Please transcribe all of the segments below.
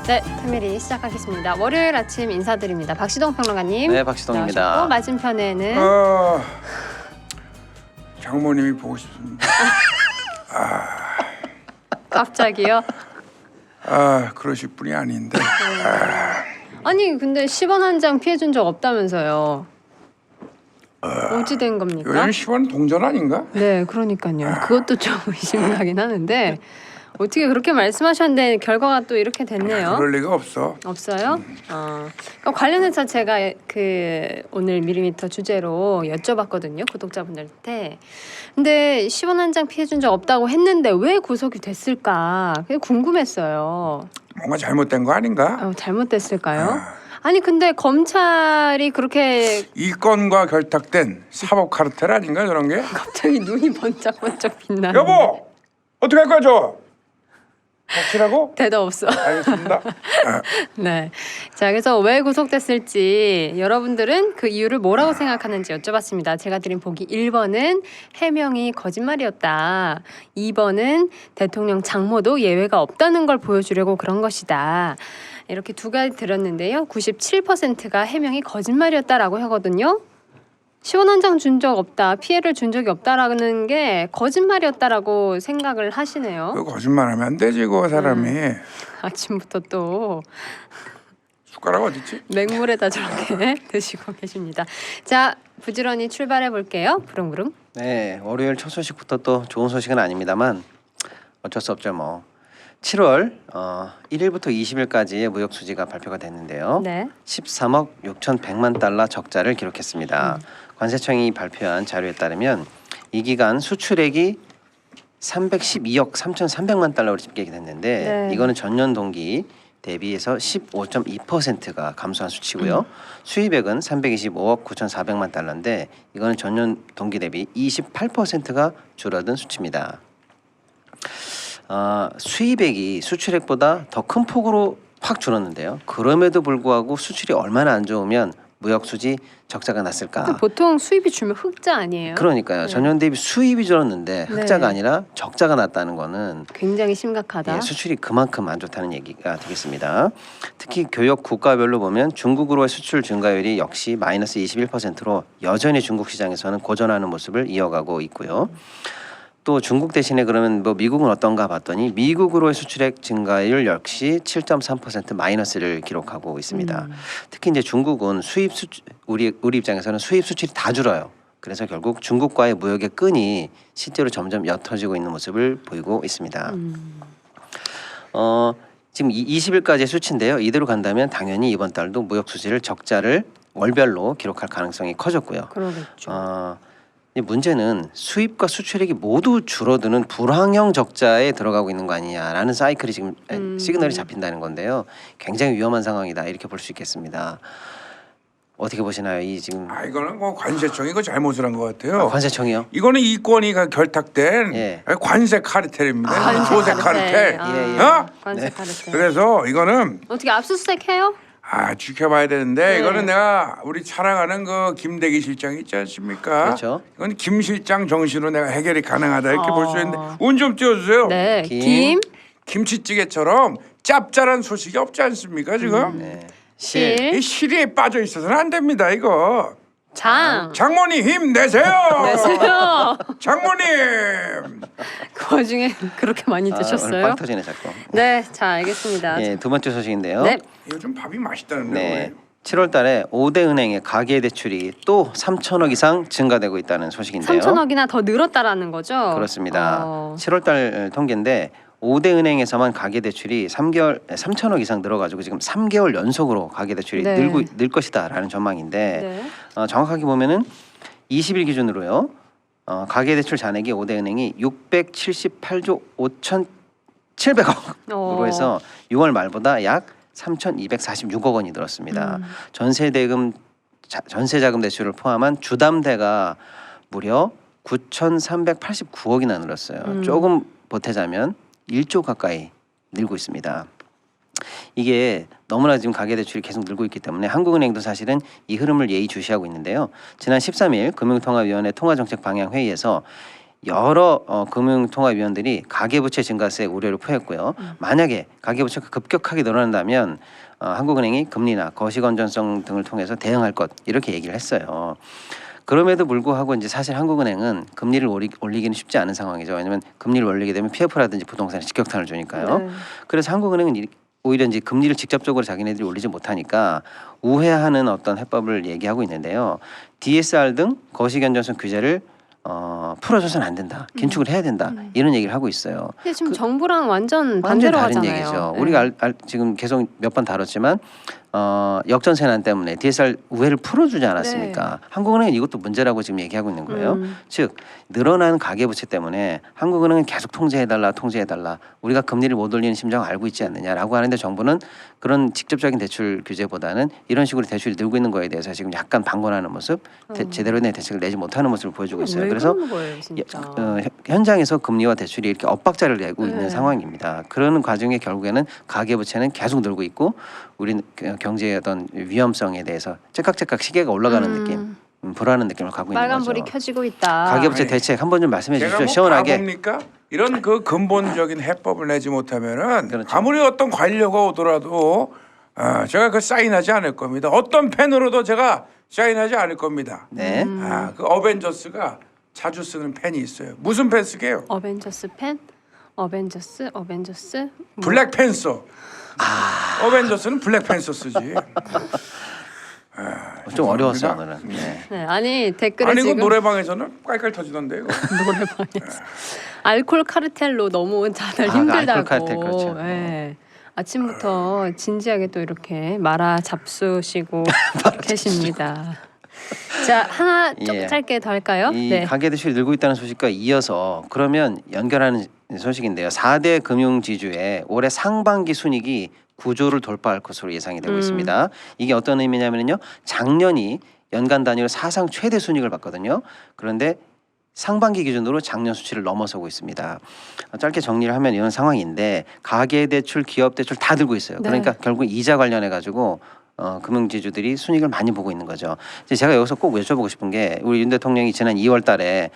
네, 패밀리 시작하겠습니다. 월요일 아침 인사드립니다. 박시동 평론가님. 네, 박시동입니다. 나오셨고, 맞은편에는 장모님이 보고 싶습니다. 갑자기요? 그러실 분이 아닌데. 아니 근데 10원 한 장 피해준 적 없다면서요. 어찌 된 겁니까? 요즘 10원 동전 아닌가? 네, 그러니까요. 그것도 좀 의심이 가긴 하는데 어떻게 그렇게 말씀하셨는데 결과가 또 이렇게 됐네요. 그럴 리가 없어. 없어요? 그럼 관련해서 제가 그 오늘 미리미터 주제로 여쭤봤거든요, 구독자분들한테. 근데 10원 한 장 피해준 적 없다고 했는데 왜 구속이 됐을까? 그게 궁금했어요. 뭔가 잘못된 거 아닌가? 잘못됐을까요? 아니 근데 검찰이 그렇게 이 건과 결탁된 사법 카르텔 아닌가 저런 게? 갑자기 눈이 번쩍번쩍 빛나는. 여보! 어떻게 할 거야 저? 확실하고? 대답 없어. 알겠습니다. 네. 자, 그래서 왜 구속됐을지 여러분들은 그 이유를 뭐라고 생각하는지 여쭤봤습니다. 제가 드린 보기 1번은 해명이 거짓말이었다. 2번은 대통령 장모도 예외가 없다는 걸 보여주려고 그런 것이다. 이렇게 두 가지 드렸는데요. 97%가 해명이 거짓말이었다라고 하거든요. 10원 한 장 준 적 없다, 피해를 준 적이 없다라는 게 거짓말이었다라고 생각을 하시네요. 그 거짓말하면 안 되지 그 사람이. 아침부터 또 숟가락 어딨지? 맹물에다 저렇게 드시고 계십니다. 자, 부지런히 출발해 볼게요. 부릉부릉. 네, 월요일 첫 소식부터 또 좋은 소식은 아닙니다만 어쩔 수 없죠 뭐. 7월 1일부터 20일까지의 무역 수지가 발표가 됐는데요. 네. 13억 6,100만 달러 적자를 기록했습니다. 관세청이 발표한 자료에 따르면 이 기간 수출액이 312억 3,300만 달러로 집계가 됐는데 네. 이거는 전년 동기 대비해서 15.2%가 감소한 수치고요. 수입액은 325억 9,400만 달러인데 이거는 전년 동기 대비 28%가 줄어든 수치입니다. 수입액이 수출액보다 더 큰 폭으로 확 줄었는데요. 그럼에도 불구하고 수출이 얼마나 안 좋으면 무역 수지 적자가 났을까? 보통 수입이 줄면 흑자 아니에요? 그러니까요. 전년 대비 수입이 줄었는데 흑자가 네. 아니라 적자가 났다는 거는 굉장히 심각하다. 예, 수출이 그만큼 안 좋다는 얘기가 되겠습니다. 특히 교역 국가별로 보면 중국으로의 수출 증가율이 역시 마이너스 21%로 여전히 중국 시장에서는 고전하는 모습을 이어가고 있고요. 또 중국 대신에 그러면 뭐 미국은 어떤가 봤더니 미국으로의 수출액 증가율 역시 7.3% 마이너스를 기록하고 있습니다. 특히 이제 중국은 수입 수출 우리 입장에서는 수입 수출이 다 줄어요. 그래서 결국 중국과의 무역의 끈이 실제로 점점 옅어지고 있는 모습을 보이고 있습니다. 지금 20일까지의 수치인데요. 이대로 간다면 당연히 이번 달도 무역 수지를 적자를 월별로 기록할 가능성이 커졌고요. 그러겠죠. 이 문제는 수입과 수출액이 모두 줄어드는 불황형 적자에 들어가고 있는 거 아니냐라는 사이클이 지금 시그널이 잡힌다는 건데요. 굉장히 위험한 상황이다 이렇게 볼 수 있겠습니다. 어떻게 보시나요? 이 지금 이거는 뭐 관세청이 이거 잘못을 한 것 같아요. 관세청이요? 이거는 이권위가 결탁된 예. 관세 카르텔입니다. 관세 조세 카르텔. 카르텔. 예. 관세 네. 카르텔. 그래서 이거는 어떻게 압수수색 해요? 지켜봐야 되는데 네. 이거는 내가 우리 사랑하는 그 김대기 실장 있지 않습니까? 그렇죠. 이건 김 실장 정신으로 내가 해결이 가능하다 이렇게 볼 수 있는데 운 좀 띄워주세요. 네. 김. 김치찌개처럼 짭짤한 소식이 없지 않습니까 지금? 네. 실. 이 실에 빠져 있어서는 안 됩니다 이거. 장모님 힘내세요. 내세요. 장모님. 그 와중에 그렇게 많이 오늘 드셨어요? 빵 터지네 자꾸. 네, 자 알겠습니다. 예, 두 번째 소식인데요. 네. 요즘 밥이 맛있다는데. 네. 7월 달에 5대 은행의 가계 대출이 또 3천억 이상 증가되고 있다는 소식인데요. 3천억이나 더 늘었다라는 거죠? 그렇습니다. 7월 달 통계인데 5대 은행에서만 가계 대출이 3천억 이상 늘어가지고 지금 3개월 연속으로 가계 대출이 네. 늘 것이다라는 전망인데 네. 정확하게 보면은 20일 기준으로요. 가계 대출 잔액이 5대 은행이 678조 5,700억으로 해서 6월 말보다 약 3,246억 원이 늘었습니다. 전세자금 대출을 포함한 주담대가 무려 9,389억이나 늘었어요. 조금 보태자면 1조 가까이 늘고 있습니다. 이게 너무나 지금 가계대출이 계속 늘고 있기 때문에 한국은행도 사실은 이 흐름을 예의주시하고 있는데요. 지난 13일 금융통화위원회 통화정책 방향 회의에서 여러 금융통화위원들이 가계부채 증가세 우려를 표했고요. 만약에 가계부채가 급격하게 늘어난다면 한국은행이 금리나 거시건전성 등을 통해서 대응할 것 이렇게 얘기를 했어요. 그럼에도 불구하고 이제 사실 한국은행은 금리를 올리기는 쉽지 않은 상황이죠. 왜냐하면 금리를 올리게 되면 PF라든지 부동산에 직격탄을 주니까요. 네. 그래서 한국은행은 오히려 이제 금리를 직접적으로 자기네들이 올리지 못하니까 우회하는 어떤 해법을 얘기하고 있는데요. DSR 등 거시건전성 규제를 풀어줘서는 안 된다. 긴축을 해야 된다. 이런 얘기를 하고 있어요. 근데 지금 정부랑 완전 완전 반대로 다른 가잖아요. 얘기죠. 네. 우리가 지금 계속 몇 번 다뤘지만 역전세난 때문에 DSR 우회를 풀어주지 않았습니까? 네. 한국은행은 이것도 문제라고 지금 얘기하고 있는 거예요. 즉 늘어나는 가계부채 때문에 한국은행은 계속 통제해달라. 우리가 금리를 못 올리는 심정을 알고 있지 않느냐라고 하는데 정부는 그런 직접적인 대출 규제보다는 이런 식으로 대출이 늘고 있는 거에 대해서 지금 약간 방관하는 모습, 제대로 된 대책을 내지 못하는 모습을 보여주고 있어요. 왜 그래서 그러는 거예요, 진짜? 현장에서 금리와 대출이 이렇게 엇박자를 내고 네. 있는 상황입니다. 그러는 과정에 결국에는 가계부채는 계속 늘고 있고 우리 경제의 어떤 위험성에 대해서 째깍째깍 시계가 올라가는 느낌, 불안한 느낌을 갖고 있는 빨간불이 거죠. 켜지고 있다. 가계부채 아니, 대책 한번 좀 말씀해 제가 주십시오. 뭐 시원하게. 바보입니까? 이런 그 근본적인 해법을 내지 못하면은 그렇죠. 아무리 어떤 관료가 오더라도 제가 그 사인하지 않을 겁니다. 어떤 펜으로도 제가 사인하지 않을 겁니다. 네. 그 어벤져스가 자주 쓰는 펜이 있어요. 무슨 펜 쓰게요? 어벤져스 펜? 어벤져스? 블랙팬서. 어벤져스는 블랙팬서 쓰지. 좀 어려웠어요 죄송합니다. 오늘은. 네. 네, 아니 댓글에 아니 그 지금 노래방에서는 깔깔 터지던데요. 노래방에서 알콜 카르텔로 너무 다들 아, 힘들다고. 알콜 카르텔, 그렇죠. 네. 아침부터 진지하게 또 이렇게 말아 잡수시고 계십니다. 자, 하나 좀 예. 짧게 더 할까요? 이 네. 가계대출이 늘고 있다는 소식과 이어서 그러면 연결하는 소식인데요. 4대 금융지주의 올해 상반기 순이익이 9조를 돌파할 것으로 예상이 되고 있습니다. 이게 어떤 의미냐면요. 작년이 연간 단위로 사상 최대 순이익을 봤거든요. 그런데 상반기 기준으로 작년 수치를 넘어서고 있습니다. 짧게 정리를 하면 이런 상황인데 가계대출, 기업대출 다 들고 있어요. 그러니까 결국 이자 관련해 가지고 금융지주들이 순이익을 많이 보고 있는 거죠. 이제 제가 여기서 꼭 여쭤보고 싶은 게 우리 윤 대통령이 지난 2월 달에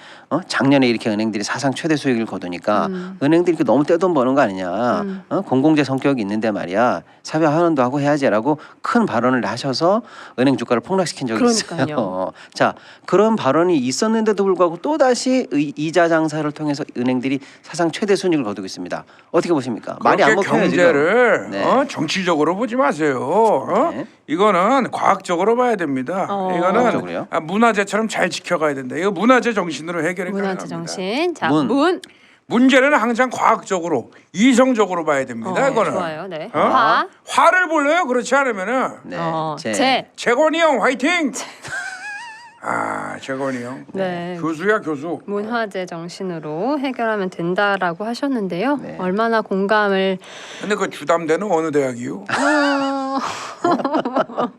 작년에 이렇게 은행들이 사상 최대 수익을 거두니까 은행들이 이렇게 너무 떼돈 버는 거 아니냐. 공공재 성격이 있는데 말이야. 사회 환원도 하고 해야지라고 큰 발언을 하셔서 은행 주가를 폭락시킨 적이 그러니까요. 있어요. 자, 그런 발언이 있었는데도 불구하고 또다시 이자 장사를 통해서 은행들이 사상 최대 순이익을 거두고 있습니다. 어떻게 보십니까? 말이 안 그렇게 먹혀요 지금. 경제를 네. 정치적으로 보지 마세요. 네. 이거는 과학적으로 봐야 됩니다. 이거는 과학적으로요? 문화재처럼 잘 지켜가야 된다. 이거 문화재 정신으로 해결이 문화재 가능합니다. 정신. 자, 문. 문제는 항상 과학적으로, 이성적으로 봐야 됩니다. 이거는. 좋아요. 네. 어? 화를 불러요. 그렇지 않으면은 네. 재. 재건이 형 화이팅. 재건이 형. 네. 교수야 교수. 문화재 정신으로 해결하면 된다라고 하셨는데요. 네. 얼마나 공감을 근데 그 주담대는 어느 대학이요?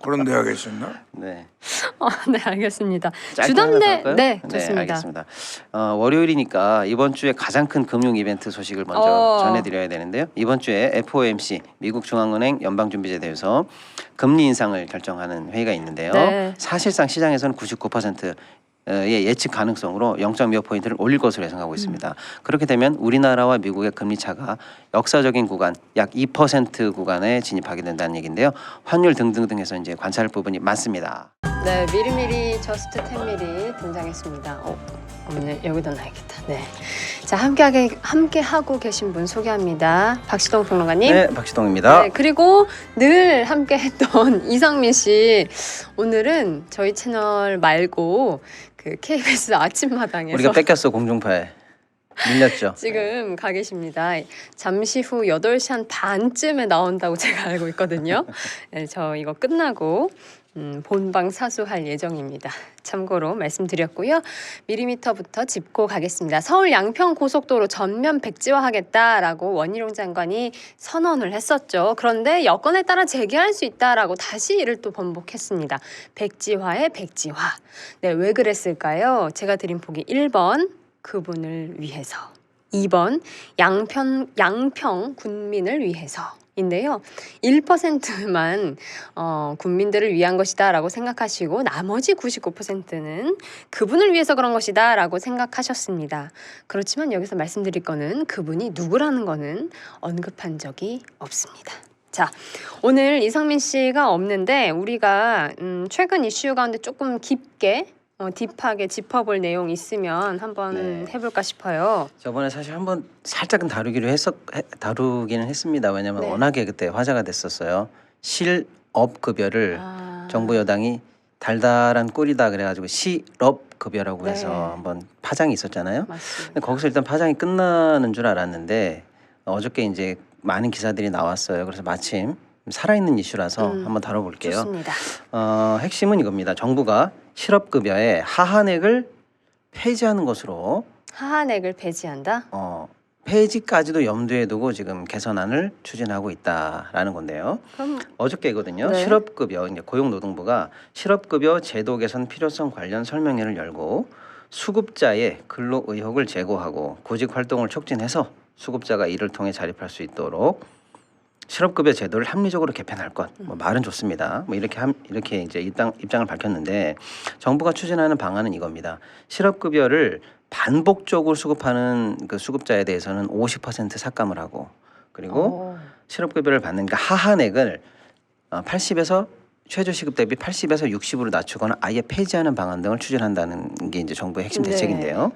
그런 대학에 있었나? 네. 네, 알겠습니다. 짧게 주담대 하나 더 할까요? 네, 좋습니다. 알겠습니다. 월요일이니까 이번 주에 가장 큰 금융 이벤트 소식을 먼저 전해드려야 되는데요. 이번 주에 FOMC 미국 중앙은행 연방준비제 대해서 금리 인상을 결정하는 회의가 있는데요. 네. 사실상 시장에서는 99%의 예측 가능성으로 0.25 포인트를 올릴 것으로 예상하고 있습니다. 그렇게 되면 우리나라와 미국의 금리 차가 역사적인 구간 약 2% 구간에 진입하게 된다는 얘기인데요. 환율 등등등해서 이제 관찰할 부분이 많습니다. 네, 미리미리 저스트 10미리 등장했습니다. 없네. 여기다 놔야겠다. 네. 자, 함께 하고 계신 분 소개합니다. 박시동 평론가님. 네, 박시동입니다. 네, 그리고 늘 함께 했던 이상민 씨. 오늘은 저희 채널 말고 그 KBS 아침마당에서 우리가 뺏겼어 공중파에. 밀렸죠. 지금 가 계십니다. 잠시 후 8시 한 반쯤에 나온다고 제가 알고 있거든요. 네, 저 이거 끝나고 본방 사수할 예정입니다. 참고로 말씀드렸고요. 미리미터부터 짚고 가겠습니다. 서울 양평 고속도로 전면 백지화하겠다라고 원희룡 장관이 선언을 했었죠. 그런데 여건에 따라 재개할 수 있다라고 다시 이를 또 번복했습니다. 백지화의 백지화. 네, 왜 그랬을까요? 제가 드린 보기 1번 그분을 위해서, 2번 양평 군민을 위해서, 인데요. 1%만 국민들을 위한 것이다라고 생각하시고 나머지 99%는 그분을 위해서 그런 것이다라고 생각하셨습니다. 그렇지만 여기서 말씀드릴 거는 그분이 누구라는 거는 언급한 적이 없습니다. 자, 오늘 이상민 씨가 없는데 우리가 최근 이슈 가운데 조금 깊게 딥하게 짚어볼 내용 있으면 한번 네. 해볼까 싶어요. 저번에 사실 한번 살짝은 다루기는 했습니다. 왜냐하면 네. 워낙에 그때 화제가 됐었어요. 실업급여를 아, 정부 여당이 달달한 꿀이다 그래가지고 실업급여라고 네. 해서 한번 파장이 있었잖아요. 맞습니다. 근데 거기서 일단 파장이 끝나는 줄 알았는데 어저께 이제 많은 기사들이 나왔어요. 그래서 마침 살아있는 이슈라서 한번 다뤄볼게요. 좋습니다. 핵심은 이겁니다. 정부가 실업급여의 하한액을 폐지하는 것으로 하한액을 배제한다? 폐지까지도 염두에 두고 지금 개선안을 추진하고 있다라는 건데요. 그럼 어저께거든요. 네. 실업급여 이제 고용노동부가 실업급여 제도 개선 필요성 관련 설명회를 열고 수급자의 근로 의혹을 제고하고 구직 활동을 촉진해서 수급자가 이를 통해 자립할 수 있도록 실업급여 제도를 합리적으로 개편할 것. 뭐 말은 좋습니다. 뭐 이렇게 이제 입장을 밝혔는데 정부가 추진하는 방안은 이겁니다. 실업급여를 반복적으로 수급하는 그 수급자에 대해서는 50% 삭감을 하고 그리고 실업급여를 받는 그 하한액을 80에서 최저시급 대비 80에서 60으로 낮추거나 아예 폐지하는 방안 등을 추진한다는 게 이제 정부의 핵심 네. 대책인데요.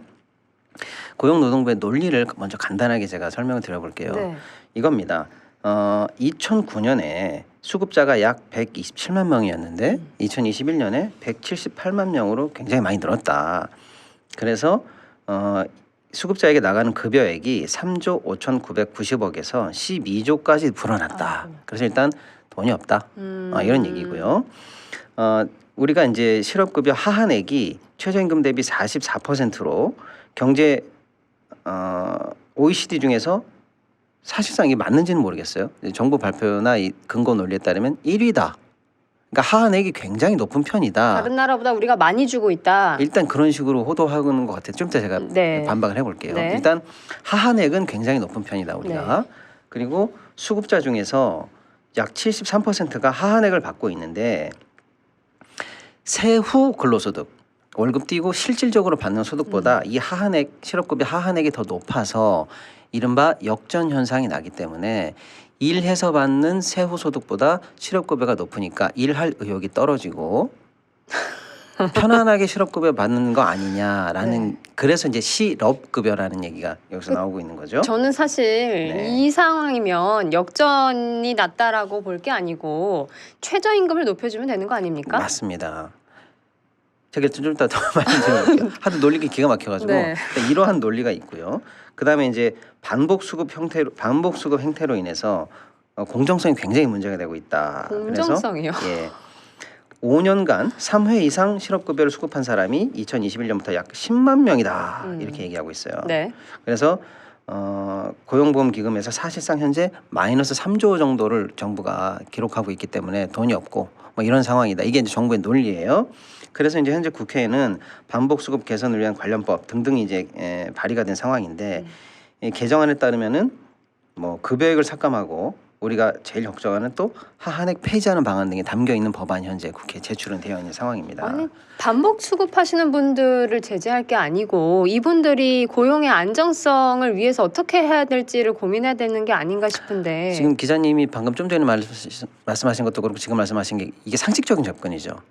고용노동부의 논리를 먼저 간단하게 제가 설명을 드려볼게요. 네. 이겁니다. 2009년에 수급자가 약 127만 명이었는데 2021년에 178만 명으로 굉장히 많이 늘었다. 그래서 수급자에게 나가는 급여액이 3조 5,990억에서 12조까지 불어났다. 그래서 일단 돈이 없다. 이런 얘기고요. 우리가 이제 실업급여 하한액이 최저임금 대비 44%로 경제 OECD 중에서 사실상 이게 맞는지는 모르겠어요. 정부 발표나 이 근거 논리에 따르면 1위다. 그러니까 하한액이 굉장히 높은 편이다. 다른 나라보다 우리가 많이 주고 있다. 일단 그런 식으로 호도하는 것 같아요. 좀 이따 제가 네. 반박을 해볼게요. 네. 일단 하한액은 굉장히 높은 편이다 우리가. 그리고 수급자 중에서 약 73%가 하한액을 받고 있는데 세후 근로소득 월급 띄고 실질적으로 받는 소득보다 이 하한액 실업급여 하한액이 더 높아서 이른바 역전 현상이 나기 때문에 일해서 받는 세후 소득보다 실업급여가 높으니까 일할 의욕이 떨어지고 편안하게 실업급여 받는 거 아니냐라는 그래서 이제 실업급여라는 얘기가 여기서 나오고 있는 거죠. 저는 사실 네. 이 상황이면 역전이 낫다라고 볼 게 아니고 최저임금을 높여주면 되는 거 아닙니까? 맞습니다. 제가 좀 이따 더 말씀드릴게요. 하도 논리가 기가 막혀가지고 네. 이러한 논리가 있고요. 그다음에 이제 반복 수급 행태로 인해서 공정성이 굉장히 문제가 되고 있다. 공정성이요? 그래서 5년간 3회 이상 실업급여를 수급한 사람이 2021년부터 약 10만 명이다 이렇게 얘기하고 있어요. 네. 그래서 고용보험기금에서 사실상 현재 마이너스 3조 정도를 정부가 기록하고 있기 때문에 돈이 없고 뭐 이런 상황이다. 이게 이제 정부의 논리예요. 그래서 이제 현재 국회에는 반복수급 개선을 위한 관련법 등등이 이제 발의가 된 상황인데 이 개정안에 따르면은 뭐 급여액을 삭감하고 우리가 제일 걱정하는 또 하한액 폐지하는 방안 등이 담겨 있는 법안이 현재 국회에 제출은 되어 있는 상황입니다. 아니 반복 수급하시는 분들을 제재할 게 아니고 이분들이 고용의 안정성을 위해서 어떻게 해야 될지를 고민해야 되는 게 아닌가 싶은데 지금 기자님이 방금 좀 전에 말씀하신 것도 그렇고 지금 말씀하신 게 이게 상식적인 접근이죠.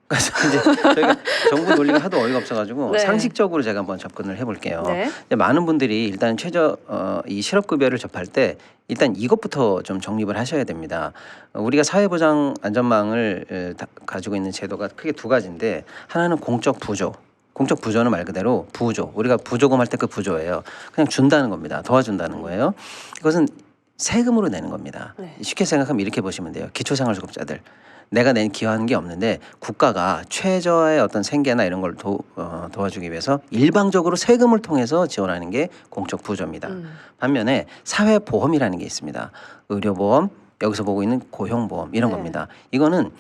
그래서 이제 저희가 정부 논리가 하도 어이가 없어가지고 네. 상식적으로 제가 한번 접근을 해볼게요. 네. 근데 많은 분들이 일단 이 실업급여를 접할 때 일단 이것부터 좀 정립을 하셔야 됩니다. 우리가 사회보장 안전망을 가지고 있는 제도가 크게 두 가지인데 하나는 공적 부조. 공적 부조는 말 그대로 부조. 우리가 부조금 할 때 그 부조예요. 그냥 준다는 겁니다. 도와준다는 거예요. 이것은 세금으로 내는 겁니다. 네. 쉽게 생각하면 이렇게 보시면 돼요. 기초생활수급자들. 내가 낸 기여하는 게 없는데 국가가 최저의 어떤 생계나 이런 걸 도와주기 위해서 일방적으로 세금을 통해서 지원하는 게 공적 부조입니다. 반면에 사회보험이라는 게 있습니다. 의료보험, 여기서 보고 있는 고용보험 이런 네. 겁니다. 이거는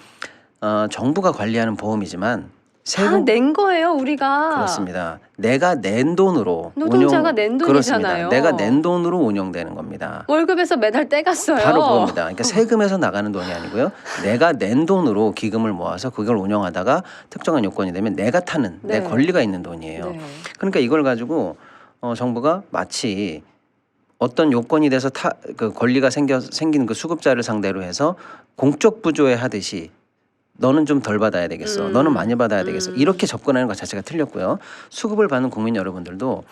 정부가 관리하는 보험이지만 다 낸 거예요, 우리가. 그렇습니다. 내가 낸 돈으로 노동자가 낸 돈이잖아요. 그렇습니다. 내가 낸 돈으로 운영되는 겁니다. 월급에서 매달 떼갔어요. 바로 그겁니다. 그러니까 세금에서 나가는 돈이 아니고요. 내가 낸 돈으로 기금을 모아서 그걸 운영하다가 특정한 요건이 되면 내가 타는 내 네. 권리가 있는 돈이에요. 네. 그러니까 이걸 가지고 정부가 마치 어떤 요건이 돼서 그 권리가 생긴 그 수급자를 상대로 해서 공적 부조에 하듯이 너는 좀 덜 받아야 되겠어. 너는 많이 받아야 되겠어. 이렇게 접근하는 것 자체가 틀렸고요. 수급을 받는 국민 여러분들도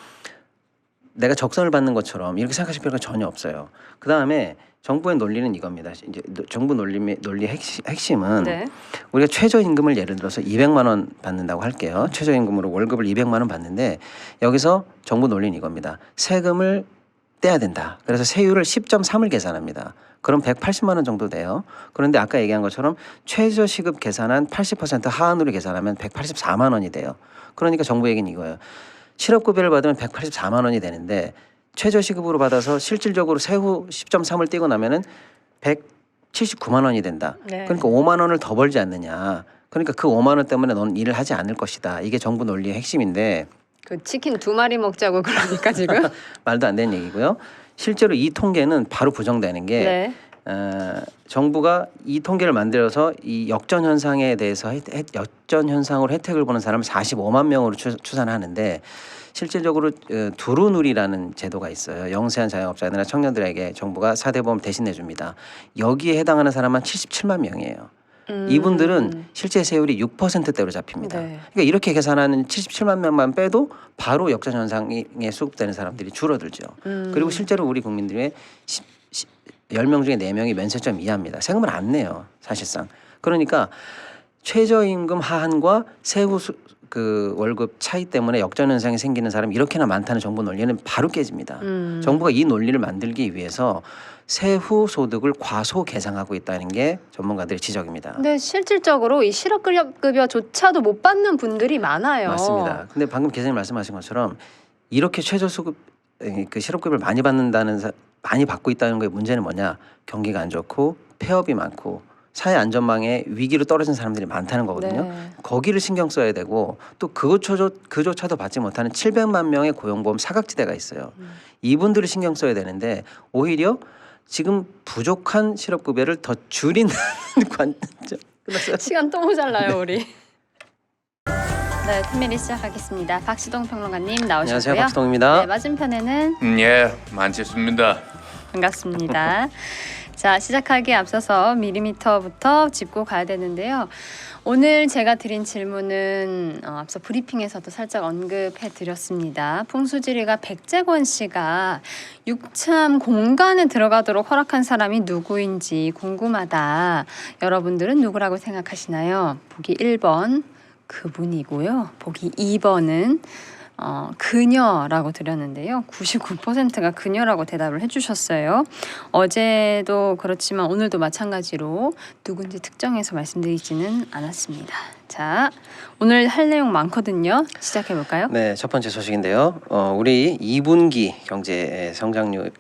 내가 적선을 받는 것처럼 이렇게 생각하실 필요가 전혀 없어요. 그 다음에 정부의 논리는 이겁니다. 이제 정부 논리의 핵심은 네. 우리가 최저임금을 예를 들어서 200만 원 받는다고 할게요. 최저임금으로 월급을 200만 원 받는데 여기서 정부 논리는 이겁니다. 세금을 떼야 된다. 그래서 세율을 10.3을 계산합니다. 그럼 180만 원 정도 돼요. 그런데 아까 얘기한 것처럼 최저시급 계산한 80% 하한으로 계산하면 184만 원이 돼요. 그러니까 정부 얘기는 이거예요. 실업급여를 받으면 184만 원이 되는데 최저시급으로 받아서 실질적으로 세후 10.3을 떼고 나면은 179만 원이 된다. 네. 그러니까 5만 원을 더 벌지 않느냐. 그러니까 그 5만 원 때문에 넌 일을 하지 않을 것이다. 이게 정부 논리의 핵심인데 그 치킨 2마리 먹자고 그러니까 지금. 말도 안 되는 얘기고요. 실제로 이 통계는 바로 부정되는 게 네. 정부가 이 통계를 만들어서 이 역전 현상에 대해서 역전 현상으로 혜택을 보는 사람을 45만 명으로 추산하는데 실질적으로 두루누리라는 제도가 있어요. 영세한 자영업자들이나 청년들에게 정부가 4대 보험 대신 내줍니다. 여기에 해당하는 사람은 77만 명이에요. 이분들은 실제 세율이 6%대로 잡힙니다. 네. 그러니까 이렇게 계산하는 77만 명만 빼도 바로 역전 현상에 수급되는 사람들이 줄어들죠. 그리고 실제로 우리 국민들의 10명 중에 4명이 면세점 이하입니다. 세금을 안 내요, 사실상. 그러니까 최저임금 하한과 세후 그 월급 차이 때문에 역전 현상이 생기는 사람이 이렇게나 많다는 정부 논리는 바로 깨집니다. 정부가 이 논리를 만들기 위해서 세후 소득을 과소 계상하고 있다는 게 전문가들의 지적입니다. 근데 실질적으로 이 실업급여조차도 못 받는 분들이 많아요. 맞습니다. 근데 방금 기자님 말씀하신 것처럼 이렇게 최저수급 그 실업급여를 많이 많이 받고 있다는 거의 문제는 뭐냐? 경기가 안 좋고 폐업이 많고 사회 안전망에 위기로 떨어진 사람들이 많다는 거거든요. 네. 거기를 신경 써야 되고 또 그조차도 받지 못하는 700만 명의 고용보험 사각지대가 있어요. 이분들을 신경 써야 되는데 오히려 지금 부족한 실업급여를 더 줄이는 관점. 끝났어요. 시간 또 모자라요 우리. 네, 팀미리 시작하겠습니다. 박시동 평론가님 나오셨고요. 안녕하세요, 박시동입니다. 네, 맞은편에는 예, 만찢습니다. 반갑습니다. 자, 시작하기에 앞서서 밀리미터부터 짚고 가야 되는데요. 오늘 제가 드린 질문은 앞서 브리핑에서도 살짝 언급해 드렸습니다. 풍수지리가 백재권 씨가 육참 공간에 들어가도록 허락한 사람이 누구인지 궁금하다. 여러분들은 누구라고 생각하시나요? 보기 1번 그분이고요. 보기 2번은 그녀라고 드렸는데요. 99%가 그녀라고 대답을 해주셨어요. 어제도 그렇지만 오늘도 마찬가지로 누군지 특정해서 말씀드리지는 않았습니다. 자, 오늘 할 내용 많거든요. 시작해 볼까요? 네, 첫 번째 소식인데요. 우리 2분기 경제 성장률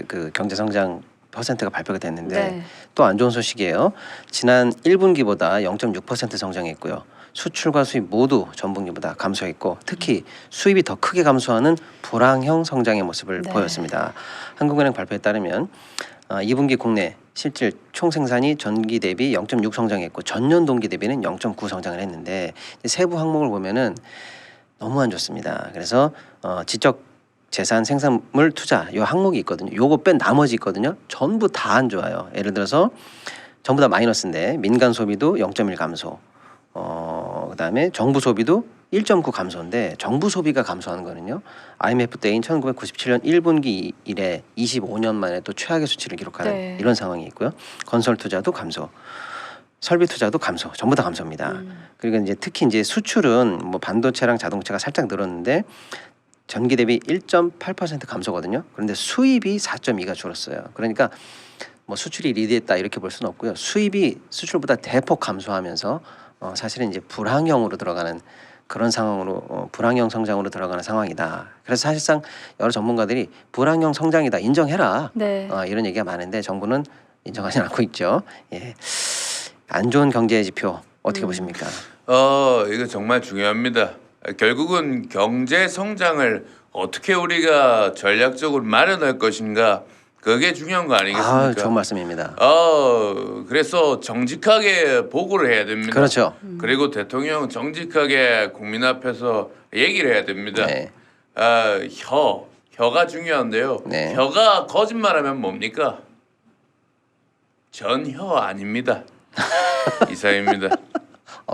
그 경제 성장 퍼센트가 발표가 됐는데 네. 또 안 좋은 소식이에요. 지난 1분기보다 0.6% 성장했고요. 수출과 수입 모두 전분기보다 감소했고 특히 수입이 더 크게 감소하는 불황형 성장의 모습을 네. 보였습니다. 한국은행 발표에 따르면 2분기 국내 실질 총생산이 전기 대비 0.6 성장했고 전년 동기 대비는 0.9 성장을 했는데 세부 항목을 보면은 너무 안 좋습니다. 그래서 지적 재산 생산물 투자 요 항목이 있거든요. 요거 뺀 나머지 있거든요. 전부 다 안 좋아요. 예를 들어서 전부 다 마이너스인데 민간 소비도 0.1 감소. 그다음에 정부 소비도 1.9 감소인데 정부 소비가 감소하는 거는요. IMF 때인 1997년 1분기 이래 25년 만에 또 최악의 수치를 기록하는 네. 이런 상황이 있고요. 건설 투자도 감소. 설비 투자도 감소. 전부 다 감소입니다. 그리고 이제 특히 이제 수출은 뭐 반도체랑 자동차가 살짝 늘었는데 전기 대비 1.8% 감소거든요. 그런데 수입이 4.2가 줄었어요. 그러니까 뭐 수출이 리드했다 이렇게 볼 수는 없고요. 수입이 수출보다 대폭 감소하면서 사실은 이제 불황형으로 들어가는 그런 상황으로 불황형 성장으로 들어가는 상황이다. 그래서 사실상 여러 전문가들이 불황형 성장이다 인정해라. 네. 이런 얘기가 많은데 정부는 인정하지 않고 있죠. 예. 안 좋은 경제 지표 어떻게 보십니까? 이거 정말 중요합니다. 결국은 경제 성장을 어떻게 우리가 전략적으로 마련할 것인가 그게 중요한 거 아니겠습니까? 좋은 말씀입니다. 그래서 정직하게 보고를 해야 됩니다. 그렇죠. 그리고 대통령 정직하게 국민 앞에서 얘기를 해야 됩니다. 네. 혀가 중요한데요. 네. 혀가 거짓말하면 뭡니까? 전혀 아닙니다. 이상입니다.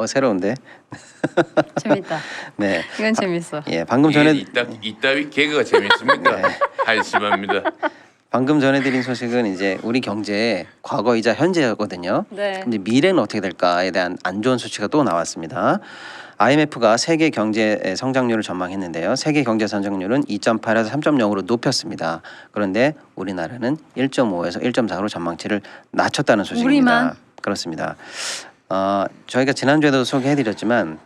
새로운데. 재밌다. 네. 이건 재밌어. 예, 방금 전에 이따위 개그가 재밌습니까? 한심합니다. 방금 전해드린 소식은 이제 우리 경제의 과거이자 현재거든요. 네. 근데 미래는 어떻게 될까에 대한 안 좋은 수치가 또 나왔습니다. IMF가 세계 경제 성장률을 전망했는데요. 세계 경제 성장률은 2.8에서 3.0으로 높였습니다. 그런데 우리나라는 1.5에서 1.4로 전망치를 낮췄다는 소식입니다. 우리만? 그렇습니다. 저희가 지난주에도 소개해드렸지만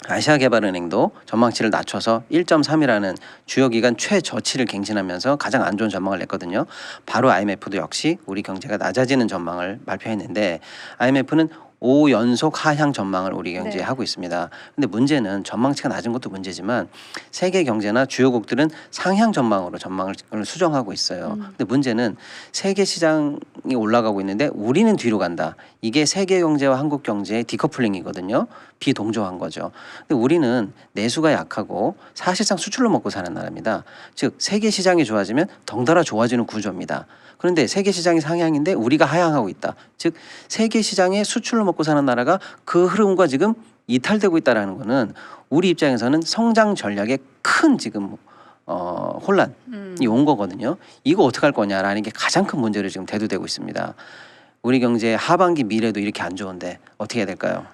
아시아개발은행도 전망치를 낮춰서 1.3이라는 주요 기간 최저치를 갱신하면서 가장 안 좋은 전망을 냈거든요. 바로 IMF도 역시 우리 경제가 낮아지는 전망을 발표했는데 IMF는 5연속 하향 전망을 우리 경제에 네. 하고 있습니다. 근데 문제는 전망치가 낮은 것도 문제지만 세계 경제나 주요국들은 상향 전망으로 전망을 수정하고 있어요. 근데 문제는 세계 시장이 올라가고 있는데 우리는 뒤로 간다. 이게 세계 경제와 한국 경제의 디커플링이거든요. 비동조한 거죠. 근데 우리는 내수가 약하고 사실상 수출로 먹고 사는 나라입니다. 즉 세계 시장이 좋아지면 덩달아 좋아지는 구조입니다. 그런데 세계 시장이 상향인데 우리가 하향하고 있다. 즉 세계 시장의 수출로 먹고 사는 나라가 그 흐름과 지금 이탈되고 있다라는 거는 우리 입장에서는 성장 전략에 큰 지금 혼란이 온 거거든요. 이거 어떻게 할 거냐라는 게 가장 큰 문제로 지금 대두되고 있습니다. 우리 경제의 하반기 미래도 이렇게 안 좋은데 어떻게 해야 될까요?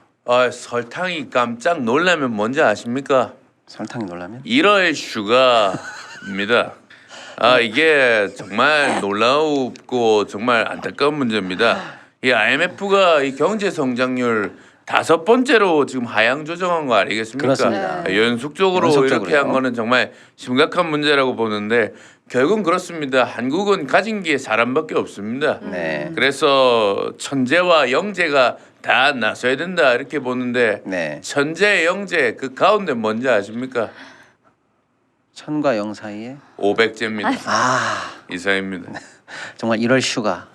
설탕이 깜짝 놀라면 뭔지 아십니까? 설탕이 놀라면? 1월 슈가입니다. 이게 정말 놀라웠고 정말 안타까운 문제입니다. 이 IMF가 이 경제 성장률 5번째로 지금 하향 조정한 거 아니겠습니까? 그렇습니다. 연속적으로 이렇게 한 거는 정말 심각한 문제라고 보는데 결국은 그렇습니다. 한국은 가진 게 사람밖에 없습니다. 네. 그래서 천재와 영재가 다 나서야 된다 이렇게 보는데 네. 천재, 영재 그 가운데 뭔지 아십니까? 천과 영 사이에 500제입니다. 이상입니다. 정말 1월 슈가.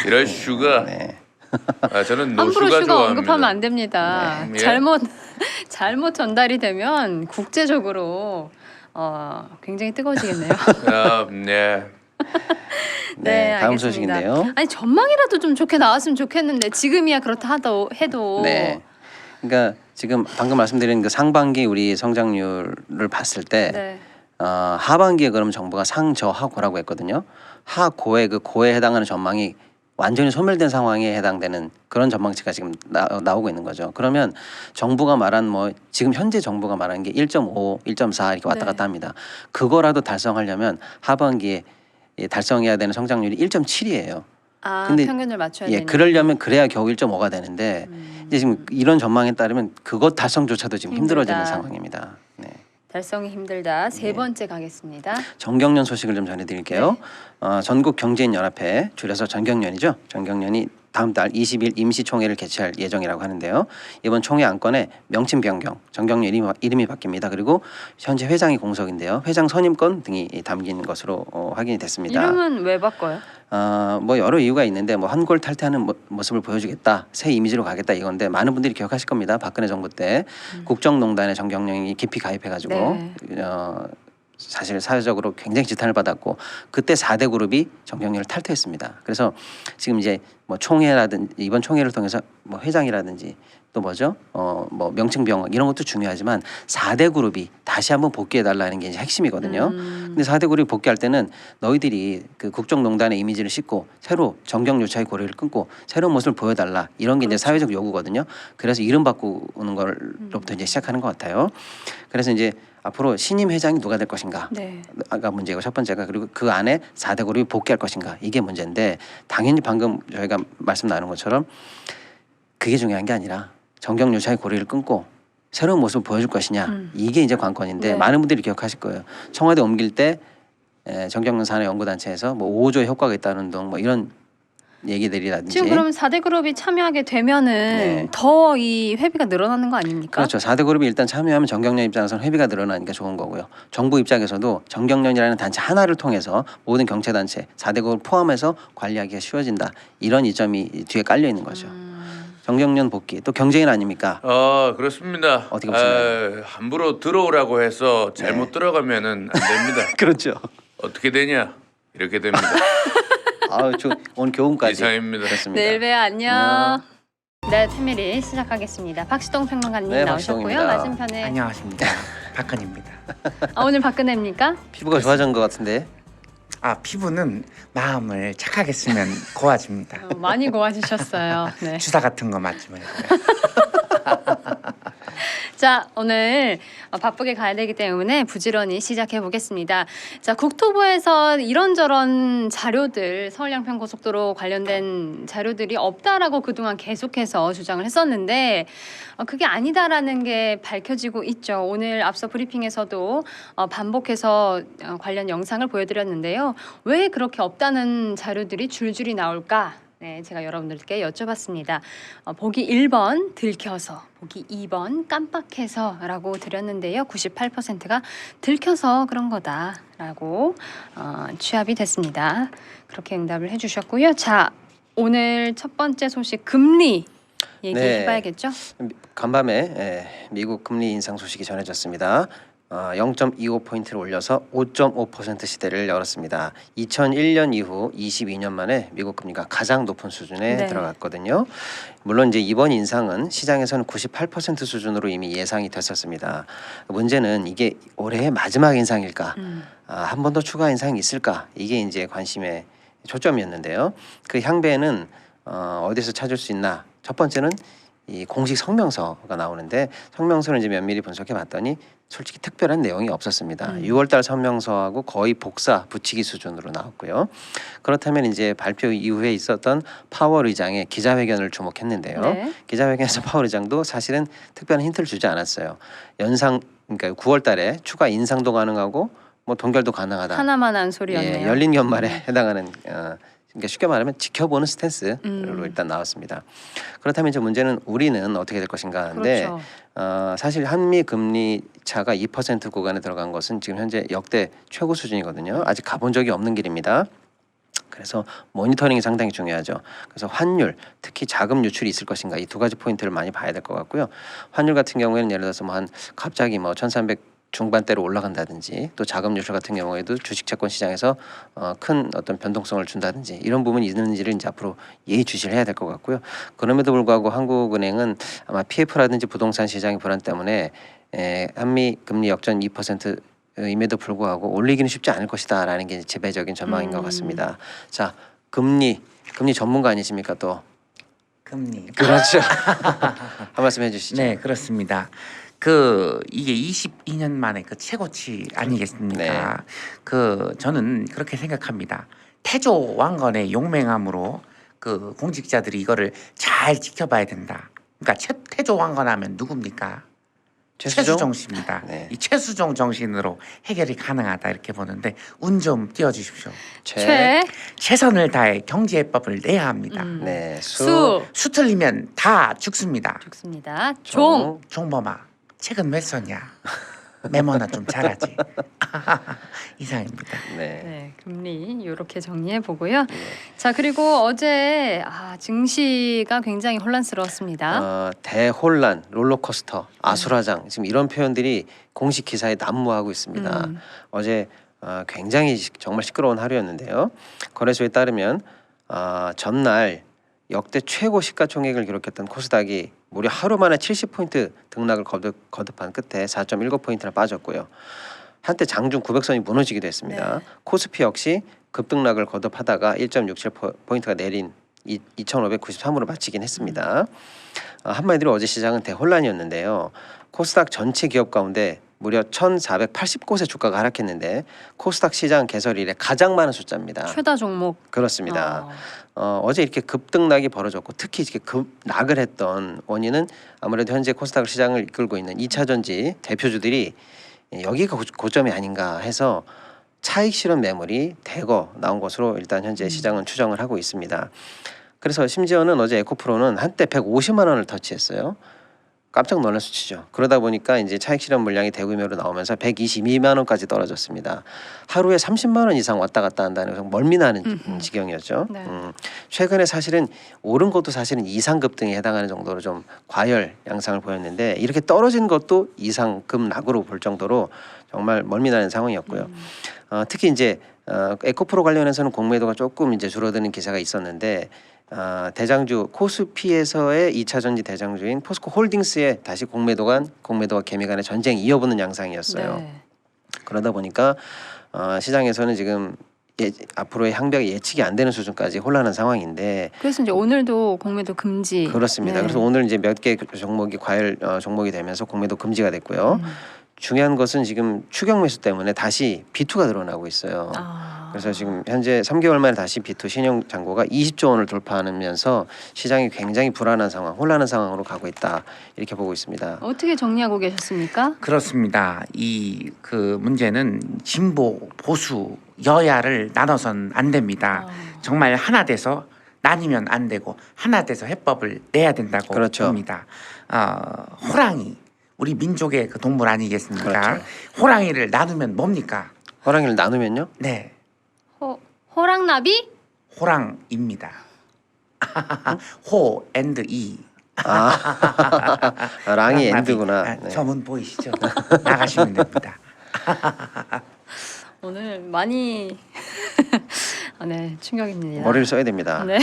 이럴 슈가. 네. 저는 함부로 노슈가 슈가 좋아합니다. 언급하면 안 됩니다. 네. 잘못 전달이 되면 국제적으로 굉장히 뜨거워지겠네요. 네. 네, 다음 알겠습니다. 소식인데요. 아니 전망이라도 좀 좋게 나왔으면 좋겠는데 지금이야 그렇다 해도 네. 그러니까 지금 방금 말씀드린 그 상반기 우리 성장률을 봤을 때 네. 하반기에 그럼 정부가 상저하고라고 했거든요. 하고의 그 고에 해당하는 전망이 완전히 소멸된 상황에 해당되는 그런 전망치가 지금 나오고 있는 거죠. 그러면 정부가 말한 지금 현재 정부가 말한 게 1.5, 1.4 이렇게 왔다 네. 갔다 합니다. 그거라도 달성하려면 하반기에 달성해야 되는 성장률이 1.7이에요. 근데 평균을 맞춰야 예, 되는. 그러려면 그래야 겨우 1.5가 되는데 이제 지금 이런 전망에 따르면 그것 달성조차도 지금 힘들어지는 힘들다. 상황입니다. 네. 달성이 힘들다. 세 번째 가겠습니다. 정경련 소식을 좀 전해드릴게요. 전국 경제인 연합회 줄여서 전경련이죠. 전경련이 다음 달 20일 임시총회를 개최할 예정이라고 하는데요. 이번 총회 안건에 명칭 변경, 전경련 이름이 바뀝니다. 그리고 현재 회장이 공석인데요. 회장 선임권 등이 담긴 것으로 확인이 됐습니다. 이름은 왜 바꿔요? 여러 이유가 있는데 환골 탈퇴하는 모습을 보여주겠다, 새 이미지로 가겠다 이건데 많은 분들이 기억하실 겁니다. 박근혜 정부 때 국정농단에 전경련이 깊이 가입해가지고 사실 사회적으로 굉장히 지탄을 받았고 그때 4대 그룹이 전경련을 탈퇴했습니다. 그래서 지금 이제 총회라든지 이번 총회를 통해서 회장이라든지 또 명칭 변경 이런 것도 중요하지만 4대 그룹이 다시 한번 복귀해달라는 게 이제 핵심이거든요. 근데 4대 그룹이 복귀할 때는 너희들이 그 국정농단의 이미지를 싣고 새로 정경유착의 고리를 끊고 새로운 모습을 보여달라 이런 게 이제 사회적 요구거든요. 그래서 이름 바꾸는 걸로부터 이제 시작하는 것 같아요. 그래서 이제 앞으로 신임 회장이 누가 될 것인가 가 문제고 첫 번째가 그리고 그 안에 4대 그룹이 복귀할 것인가 이게 문제인데 당연히 방금 저희가 말씀 나눈 것처럼 그게 중요한 게 아니라 정경유착의 고리를 끊고 새로운 모습을 보여줄 것이냐 이게 이제 관건인데 많은 분들이 기억하실 거예요. 청와대 옮길 때 정경련 산하 연구단체에서 5조의 효과가 있다는 등 이런 얘기들이라든지 지금 그러면 4대 그룹이 참여하게 되면은 네. 더 이 회비가 늘어나는 거 아닙니까? 그렇죠. 4대 그룹이 일단 참여하면 정경련 입장에서는 회비가 늘어나니까 좋은 거고요. 정부 입장에서도 정경련이라는 단체 하나를 통해서 모든 경체 단체 4대 그룹 포함해서 관리하기가 쉬워진다. 이런 이점이 뒤에 깔려 있는 거죠. 정경련 복귀 또 경제인 아닙니까? 그렇습니다. 어떻게 보시나요? 함부로 들어오라고 해서 잘못 네. 들어가면은 안 됩니다. 그렇죠. 어떻게 되냐? 이렇게 됩니다. 오늘 교훈까지 이상입니다. 그렇습니다. 내일 봬요. 안녕. 네, 태미리 시작하겠습니다. 박시동 평론가님 네, 나오셨고요. 박시동입니다. 맞은편에 안녕하십니까. 박근입니다. 오늘 박근혜입니까? 피부가 좋아진 것 같은데. 피부는 마음을 착하게 쓰면 고와집니다. 많이 고와주셨어요. 네. 주사 같은 거 맞지 말고요. 자, 오늘 바쁘게 가야 되기 때문에 부지런히 시작해 보겠습니다. 자, 국토부에서 이런저런 자료들, 서울양평고속도로 관련된 자료들이 없다라고 그동안 계속해서 주장을 했었는데 그게 아니다라는 게 밝혀지고 있죠. 오늘 앞서 브리핑에서도 반복해서 관련 영상을 보여드렸는데요. 왜 그렇게 없다는 자료들이 줄줄이 나올까? 네, 제가 여러분들께 여쭤봤습니다. 보기 1번 들켜서, 보기 2번 깜빡해서라고 드렸는데요. 98%가 들켜서 그런 거다라고 취합이 됐습니다. 그렇게 응답을 해주셨고요. 자, 오늘 첫 번째 소식 금리 얘기해봐야겠죠? 간밤에 미국 금리 인상 소식이 전해졌습니다. 0.25포인트를 올려서 5.5% 시대를 열었습니다. 2001년 이후 22년 만에 미국 금리가 가장 높은 수준에 네. 들어갔거든요. 물론 이제 이번 인상은 시장에서는 98% 수준으로 이미 예상이 됐었습니다. 문제는 이게 올해의 마지막 인상일까? 한 번 더 추가 인상이 있을까? 이게 이제 관심의 초점이었는데요. 그 향배는 어디서 찾을 수 있나? 첫 번째는 이 공식 성명서가 나오는데 성명서를 이제 면밀히 분석해 봤더니 솔직히 특별한 내용이 없었습니다. 6월달 성명서하고 거의 복사 붙이기 수준으로 나왔고요. 그렇다면 이제 발표 이후에 있었던 파월 의장의 기자회견을 주목했는데요. 네. 기자회견에서 파월 의장도 사실은 특별한 힌트를 주지 않았어요. 연상 그러니까 9월달에 추가 인상도 가능하고 뭐 동결도 가능하다. 하나만 한 소리였네요. 열린 연말에 해당하는 그러니까 쉽게 말하면 지켜보는 스탠스로 일단 나왔습니다. 그렇다면 이제 문제는 우리는 어떻게 될 것인가 하는데 그렇죠. 사실 한미 금리 차가 2% 구간에 들어간 것은 지금 현재 역대 최고 수준이거든요. 아직 가본 적이 없는 길입니다. 그래서 모니터링이 상당히 중요하죠. 그래서 환율, 특히 자금 유출이 있을 것인가 이 두 가지 포인트를 많이 봐야 될 것 같고요. 환율 같은 경우에는 예를 들어서 뭐 한 갑자기 뭐 1300 중반대로 올라간다든지 또 자금 유출 같은 경우에도 주식 채권 시장에서 큰 어떤 변동성을 준다든지 이런 부분이 있는지를 이제 앞으로 예의주시를 해야 될 것 같고요. 그럼에도 불구하고 한국은행은 아마 PF라든지 부동산 시장의 불안 때문에 한미 금리 역전 2%임에도 불구하고 올리기는 쉽지 않을 것이다라는 게 지배적인 전망인 것 같습니다. 자, 금리 전문가 아니십니까 또? 금리. 그렇죠. 한 말씀 해주시죠. 네, 그렇습니다. 이게 22년 만에 그 최고치 아니겠습니까? 네. 저는 그렇게 생각합니다. 태조 왕건의 용맹함으로 그 공직자들이 이거를 잘 지켜봐야 된다. 그러니까 태조 왕건하면 누굽니까? 최수종 씨입니다. 네. 이 최수종 정신으로 해결이 가능하다 이렇게 보는데 운 좀 띄워주십시오. 최선을 다해 경제법을 내야 합니다. 네. 수 틀리면 다 죽습니다. 좋습니다. 종. 종범아 책은 왜 썼냐? 메모나 좀 잘하지. 이상입니다. 네. 네, 금리 이렇게 정리해 보고요. 자, 그리고 어제 증시가 굉장히 혼란스러웠습니다. 대혼란, 롤러코스터, 아수라장 지금 이런 표현들이 공식 기사에 난무하고 있습니다. 어제 굉장히 정말 시끄러운 하루였는데요. 거래소에 따르면 전날 역대 최고 시가총액을 기록했던 코스닥이 무려 하루 만에 70포인트 등락을 거듭한 끝에 4.19포인트나 빠졌고요. 한때 장중 900선이 무너지기도 했습니다. 네. 코스피 역시 급등락을 거듭하다가 1.67포인트가 내린 2,593으로 마치긴 했습니다. 한마디로 어제 시장은 대혼란이었는데요. 코스닥 전체 기업 가운데 무려 1,480곳의 주가가 하락했는데 코스닥 시장 개설 이래 가장 많은 숫자입니다. 최다 종목. 그렇습니다. 어제 이렇게 급등락이 벌어졌고 특히 이렇게 급락을 했던 원인은 아무래도 현재 코스닥 시장을 이끌고 있는 2차전지 대표주들이 여기가 고점이 아닌가 해서 차익 실현 매물이 대거 나온 것으로 일단 현재 시장은 추정을 하고 있습니다. 그래서 심지어는 어제 에코프로는 한때 150만 원을 터치했어요. 깜짝 놀랄 수치죠. 그러다 보니까 이제 차익 실현 물량이 대구매로 나오면서 122만 원까지 떨어졌습니다. 하루에 30만 원 이상 왔다 갔다 한다는 건 멀미나는 지경이었죠. 네. 최근에 사실은 오른 것도 사실은 이상급등에 해당하는 정도로 좀 과열 양상을 보였는데 이렇게 떨어진 것도 이상급락으로 볼 정도로 정말 멀미나는 상황이었고요. 특히 이제 에코프로 관련해서는 공매도가 조금 이제 줄어드는 기사가 있었는데 대장주 코스피에서의 2차 전지 대장주인 포스코 홀딩스의 다시 공매도가 개미 간의 전쟁이 이어붙는 양상이었어요. 네. 그러다 보니까 시장에서는 지금 앞으로의 향벽이 예측이 안 되는 수준까지 혼란한 상황인데 그래서 이제 오늘도 공매도 금지. 그렇습니다. 네. 그래서 오늘 이제 몇 개 종목이 과열 종목이 되면서 공매도 금지가 됐고요. 중요한 것은 지금 추격 매수 때문에 다시 B2가 늘어나고 있어요. 그래서 지금 현재 3개월 만에 다시 B2 신용 잔고가 20조 원을 돌파하면서 시장이 굉장히 불안한 상황, 혼란한 상황으로 가고 있다 이렇게 보고 있습니다. 어떻게 정리하고 계셨습니까? 그렇습니다. 이 그 문제는 진보, 보수, 여야를 나눠선 안 됩니다. 정말 하나 돼서 나뉘면 안 되고 하나 돼서 해법을 내야 된다고 그렇죠. 봅니다. 호랑이 우리 민족의 그 동물 아니겠습니까? 그렇죠. 호랑이를 나누면 뭡니까? 호랑이를 나누면요? 네, 호랑나비? 호랑입니다. 호 앤드 이. 랑이 호랑나비. 엔드구나. 네. 저문 보이시죠? 나가시면 됩니다. 오늘 많이 네, 충격입니다. 머리를 써야 됩니다. 네.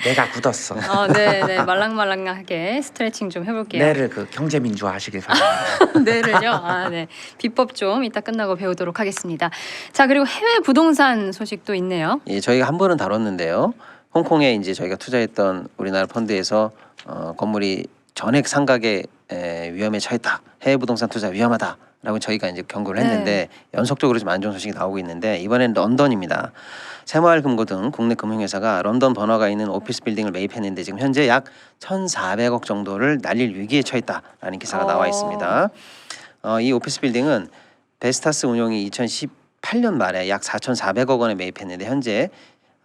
내가 굳었어. 네, 말랑말랑하게 스트레칭 좀 해볼게요. 내를 그 경제민주화 하시길 바랍니다. 내를요. 네. 비법 좀 이따 끝나고 배우도록 하겠습니다. 자, 그리고 해외 부동산 소식도 있네요. 예, 저희가 한 번은 다뤘는데요. 홍콩에 이제 저희가 투자했던 우리나라 펀드에서 건물이 전액 상각의 위험에 처했다. 해외 부동산 투자 위험하다라고 저희가 이제 경고를 했는데 연속적으로 좀 안 좋은 소식이 나오고 있는데 이번엔 런던입니다. 새마을금고 등 국내 금융회사가 런던 번화가 있는 오피스 빌딩을 매입했는데 지금 현재 약 1,400억 정도를 날릴 위기에 처했다라는 기사가 나와 있습니다. 이 오피스 빌딩은 베스타스 운용이 2018년 말에 약 4,400억 원에 매입했는데 현재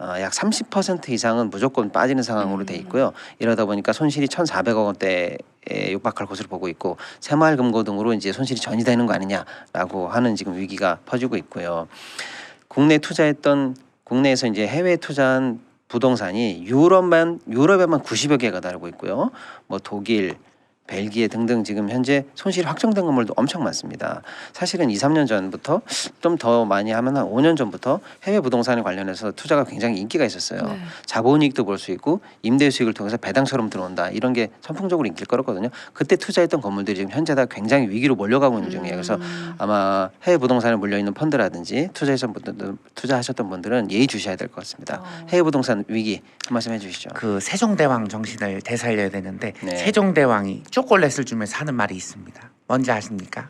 약 30% 이상은 무조건 빠지는 상황으로 돼 있고요. 이러다 보니까 손실이 1,400억 원대에 육박할 것으로 보고 있고 새마을금고 등으로 이제 손실이 전이되는 거 아니냐라고 하는 지금 위기가 퍼지고 있고요. 국내에서 이제 해외 투자한 부동산이 유럽에만 90여 개가 다르고 있고요. 뭐 독일, 벨기에 등등 지금 현재 손실이 확정된 건물도 엄청 많습니다. 사실은 2, 3년 전부터 좀 더 많이 하면 한 5년 전부터 해외 부동산에 관련해서 투자가 굉장히 인기가 있었어요. 네. 자본이익도 볼 수 있고 임대 수익을 통해서 배당처럼 들어온다. 이런 게 선풍적으로 인기를 끌었거든요. 그때 투자했던 건물들이 지금 현재 다 굉장히 위기로 몰려가고 있는 중이에요. 그래서 아마 해외 부동산에 물려 있는 펀드라든지 투자하셨던 분들은 예의 주셔야 될 것 같습니다. 해외 부동산 위기 한 말씀 해주시죠. 그 세종대왕 정신을 되살려야 되는데 네. 세종대왕이 초콜릿을 주면서 하는 말이 있습니다. 뭔지 아십니까?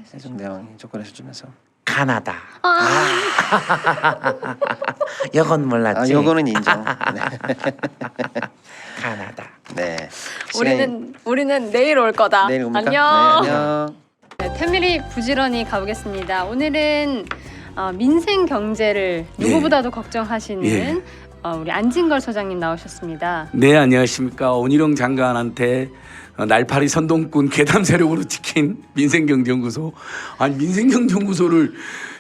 세종대왕이 초콜릿을 주면서 가나다. 이건 몰랐지. 요거는 인정. 네. 가나다. 네. 우리는 내일 올 거다. 내일 옵니까? 안녕. 네, 안녕. 네, 태밀이 부지런히 가보겠습니다. 오늘은 민생 경제를 누구보다도 걱정하시는 예. 우리 안진걸 소장님 나오셨습니다. 네, 안녕하십니까. 원희룡 장관한테 날파리 선동꾼 괴담 세력으로 찍힌 민생경제연구소. 아니 민생경제연구소를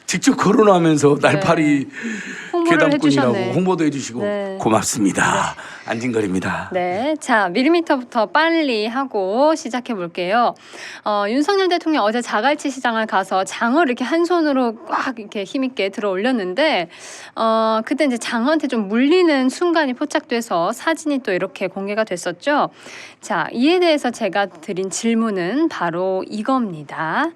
직접 거론하면서 날파리 홍보를 괴담꾼이라고 해주셨네. 홍보도 해주시고 네. 고맙습니다. 안진걸입니다. 네, 자 밀리미터부터 빨리 하고 시작해 볼게요. 윤석열 대통령 어제 자갈치 시장을 가서 장어를 이렇게 한 손으로 꽉 이렇게 힘있게 들어 올렸는데, 그때 이제 장어한테 좀 물리는 순간이 포착돼서 사진이 또 이렇게 공개가 됐었죠. 자, 이에 대해서 제가 드린 질문은 바로 이겁니다.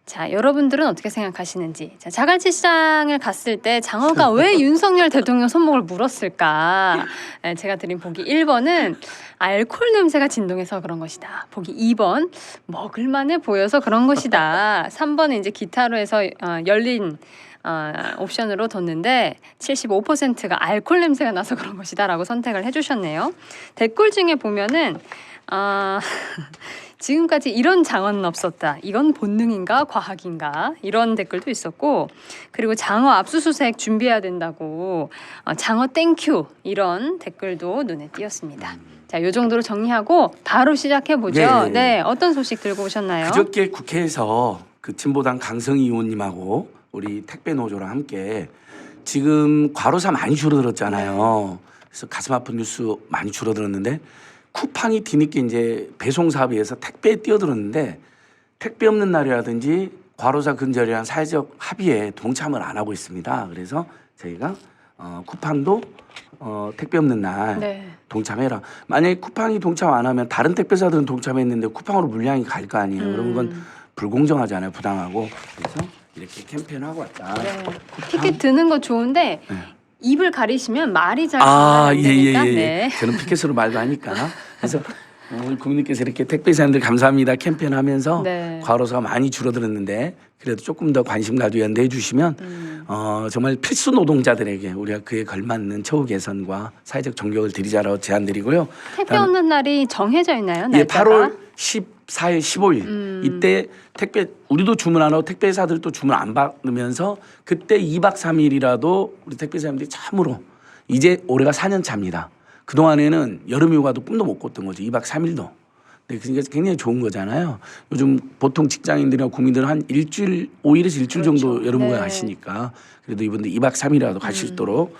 자, 여러분들은 어떻게 생각하시는지. 자, 자갈치 시장을 갔을 때 장어가 왜 윤석열 대통령 손목을 물었을까? 네, 제가 드린 보기 1번은 알코올 냄새가 진동해서 그런 것이다. 보기 2번 먹을만해 보여서 그런 것이다. 3번은 이제 기타로 해서 열린 옵션으로 뒀는데 75%가 알코올 냄새가 나서 그런 것이다라고 선택을 해주셨네요. 댓글 중에 보면은 지금까지 이런 장어는 없었다. 이건 본능인가 과학인가 이런 댓글도 있었고 그리고 장어 압수수색 준비해야 된다고 장어 땡큐 이런 댓글도 눈에 띄었습니다. 자, 요 정도로 정리하고 바로 시작해 보죠. 네. 네, 어떤 소식 들고 오셨나요? 그저께 국회에서 그 진보당 강성희 의원님하고 우리 택배 노조랑 함께 지금 과로사 많이 줄어들었잖아요. 그래서 가슴 아픈 뉴스 많이 줄어들었는데 쿠팡이 뒤늦게 이제 배송 사업에 의해서 택배에 뛰어들었는데 택배 없는 날이라든지 과로사 근절이란 사회적 합의에 동참을 안 하고 있습니다. 그래서 저희가 쿠팡도 택배 없는 날 네. 동참해라. 만약에 쿠팡이 동참 안 하면 다른 택배사들은 동참했는데 쿠팡으로 물량이 갈 거 아니에요. 그러면 그건 불공정하잖아요. 부당하고. 그래서 이렇게 캠페인하고 왔다. 네. 쿠팡. 티켓 드는 거 좋은데 네. 입을 가리시면 말이 잘 아, 안 되니까. 예. 네. 저는 피켓으로 말도 하니까. 그래서 우리 국민께서 이렇게 택배사님들 감사합니다 캠페인하면서 네. 과로사가 많이 줄어들었는데 그래도 조금 더 관심 가지고 연대해 주시면 정말 필수 노동자들에게 우리가 그에 걸맞는 처우 개선과 사회적 정격을 드리자라고 제안드리고요. 택배 없는 날이 정해져 있나요? 예, 날짜가? 8월 14일, 15일 이때 택배 우리도 주문 안 하고 택배사들도 주문 안 받으면서 그때 2박 3일이라도 우리 택배사님들이 참으로 이제 올해가 4년 차입니다. 그 동안에는 여름 휴가도 꿈도 못 꿨던 거죠. 2박 3일도. 네, 그러니까 굉장히 좋은 거잖아요. 요즘 보통 직장인들이나 국민들은 한 일주일, 5일에서 일주일 그렇죠. 정도 여름 휴가 네. 가시니까 그래도 이분들 2박 3일이라도 갈 수 있도록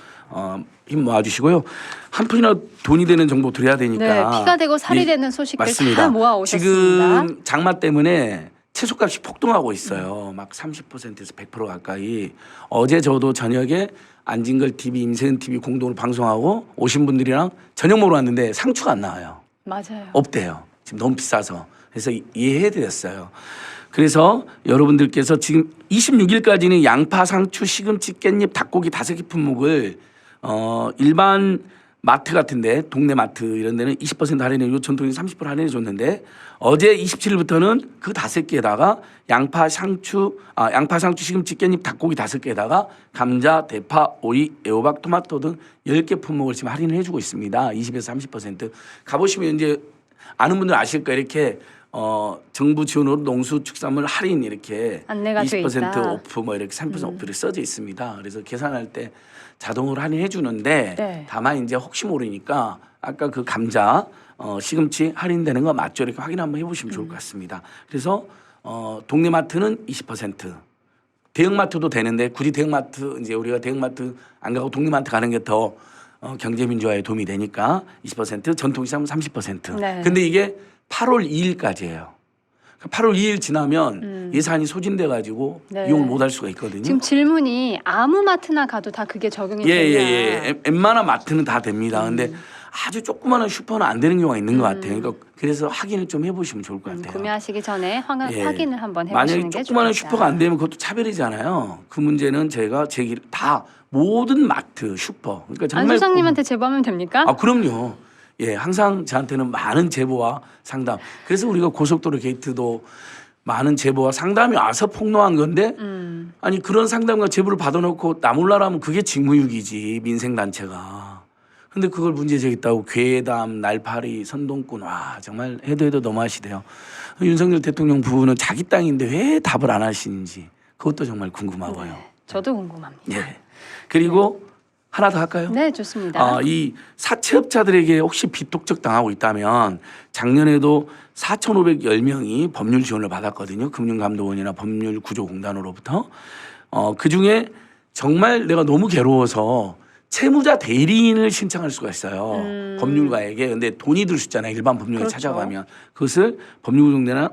힘 모아주시고요. 한 푼이라도 돈이 되는 정보 드려야 되니까. 네, 피가 되고 살이 예, 되는 소식들 맞습니다. 다 모아 오셨습니다. 지금 장마 때문에 채소값이 폭등하고 있어요. 막 30%에서 100% 가까이. 어제 저도 저녁에 안진걸 TV, 임세은 TV 공동으로 방송하고 오신 분들이랑 저녁 먹으러 왔는데 상추가 안 나와요. 맞아요. 없대요. 지금 너무 비싸서. 그래서 이해해드렸어요. 그래서 여러분들께서 지금 26일까지는 양파, 상추, 시금치, 깻잎, 닭고기 5개 품목을 일반 마트 같은데 동네 마트 이런 데는 20% 할인해 요 전통이 30% 할인해 줬는데 어제 27일부터는 그 5개에다가 양파, 상추, 시금치, 깻잎, 닭고기 5개에다가 감자, 대파, 오이, 애호박, 토마토 등 10개 품목을 지금 할인을 해주고 있습니다. 20에서 30%. 가보시면 이제 아는 분들 아실 거예요. 이렇게 정부 지원으로 농수축산물 할인 이렇게 안내가 돼 20% 있다. 오프 뭐 이렇게 3% 오프를 써져 있습니다. 그래서 계산할 때 자동으로 할인해 주는데 네. 다만 이제 혹시 모르니까 아까 그 감자 시금치 할인되는 거 맞죠? 이렇게 확인 한번 해보시면 좋을 것 같습니다. 그래서 동네 마트는 20%, 대형마트도 되는데 굳이 대형마트 이제 우리가 대형마트 안 가고 동네 마트 가는 게 더 경제 민주화에 도움이 되니까 20%, 전통시장은 30%. 네. 근데 이게 8월 2일까지예요. 8월 2일 지나면 예산이 소진돼 가지고 네. 이용을 못 할 수가 있거든요. 지금 질문이 아무 마트나 가도 다 그게 적용이 되냐? 예. 웬만한 마트는 다 됩니다. 근데 아주 조그마한 슈퍼는 안 되는 경우가 있는 것 같아요. 그러니까 그래서 확인을 좀 해보시면 좋을 것 같아요. 구매하시기 전에 예. 확인을 한번 해보시는 만약에 게 조그마한 좋겠다. 슈퍼가 안 되면 그것도 차별이잖아요. 그 문제는 제가 제기를 다 모든 마트, 슈퍼. 그러니까 안 정말 소장님한테 제보하면 됩니까? 그럼요. 예, 항상 저한테는 많은 제보와 상담. 그래서 우리가 고속도로 게이트도 많은 제보와 상담이 와서 폭로한 건데 아니 그런 상담과 제보를 받아놓고 나 몰라라면 그게 직무유기지 민생단체가. 근데 그걸 문제 제기했다고 괴담, 날파리, 선동꾼 와 정말 해도 너무하시대요. 윤석열 대통령 부부는 자기 땅인데 왜 답을 안 하시는지 그것도 정말 궁금하고요. 저도 궁금합니다. 예. 그리고 하나 더 할까요? 네, 좋습니다. 이 사채업자들에게 혹시 빚독적 당하고 있다면 작년에도 4,510명이 법률 지원을 받았거든요. 금융감독원이나 법률구조공단으로부터. 그중에 정말 내가 너무 괴로워서 채무자 대리인을 신청할 수가 있어요. 법률가에게. 근데 돈이 들 수 있잖아요. 일반 법률가에 그렇죠. 찾아가면. 그것을 법률구조공단이나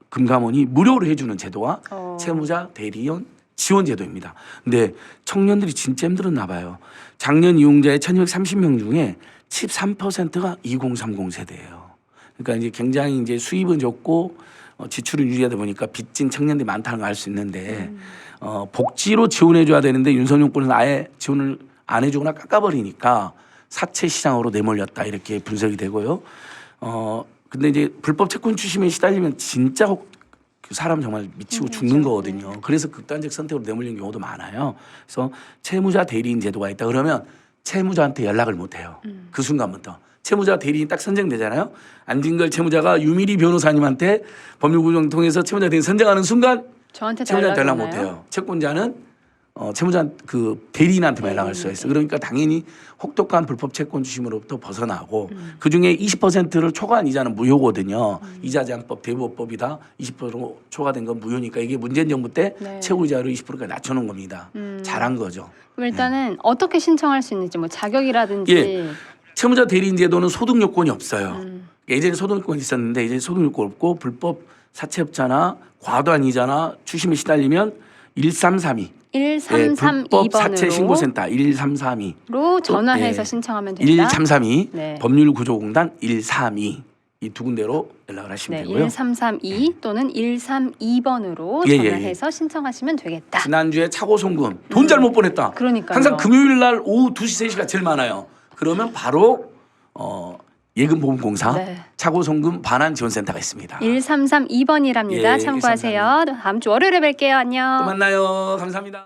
금감원이 무료로 해주는 제도가 채무자 대리인 지원 제도입니다. 근데 청년들이 진짜 힘들었나 봐요. 작년 이용자의 1,230명 중에 13%가 2030 세대예요. 그러니까 이제 굉장히 이제 수입은 적고 지출은 유지하다 보니까 빚진 청년들이 많다는 걸 알 수 있는데 복지로 지원해 줘야 되는데 윤석열 정권은 아예 지원을 안 해주거나 깎아버리니까 사채 시장으로 내몰렸다 이렇게 분석이 되고요. 근데 이제 불법 채권 추심에 시달리면 진짜 그 사람 정말 미치고 죽는 거거든요. 그래서 극단적 선택으로 내몰리는 경우도 많아요. 그래서 채무자 대리인 제도가 있다 그러면 채무자한테 연락을 못 해요. 그 순간부터. 채무자 대리인이 딱 선정되잖아요. 안진걸 채무자가 유미리 변호사님한테 법률구조를 통해서 채무자 대리인 선정하는 순간 저한테 채무자한테 연락 못 오나요? 해요. 채권자는 채무자 그 대리인한테만 연락할 수가 있어요. 그러니까 당연히 혹독한 불법 채권 주심으로부터 벗어나고 그 중에 20%를 초과한 이자는 무효거든요. 이자제한법 대부업법이다. 20% 초과된 건 무효니까 이게 문재인 정부 때 네. 최고 이자를 20%까지 낮춰놓은 겁니다. 잘한 거죠. 그럼 일단은 어떻게 신청할 수 있는지 뭐 자격이라든지 예. 채무자 대리인 제도는 소득 요건이 없어요. 예전에 소득 요건이 있었는데 이제 소득 요건 없고 불법 사채업자나 과도한 이자나 추심에 시달리면 1332 불법 사채 1332번으로 신고센터 1332 전화해서 예. 신청하면 된다. 1332 네. 법률구조공단 132 이 두 군데로 연락을 하시면 네, 되고요. 1332 또는 132번으로 예, 예, 전화해서 신청하시면 되겠다. 지난주에 차고 송금 돈 잘못 보냈다. 그러니까요. 항상 금요일 날 오후 2시 3시가 제일 많아요. 그러면 바로 예금보험공사 네. 차고 송금 반환 지원센터가 있습니다. 1332번이랍니다. 예, 참고하세요. 다음 주 월요일에 뵐게요. 안녕. 또 만나요. 감사합니다.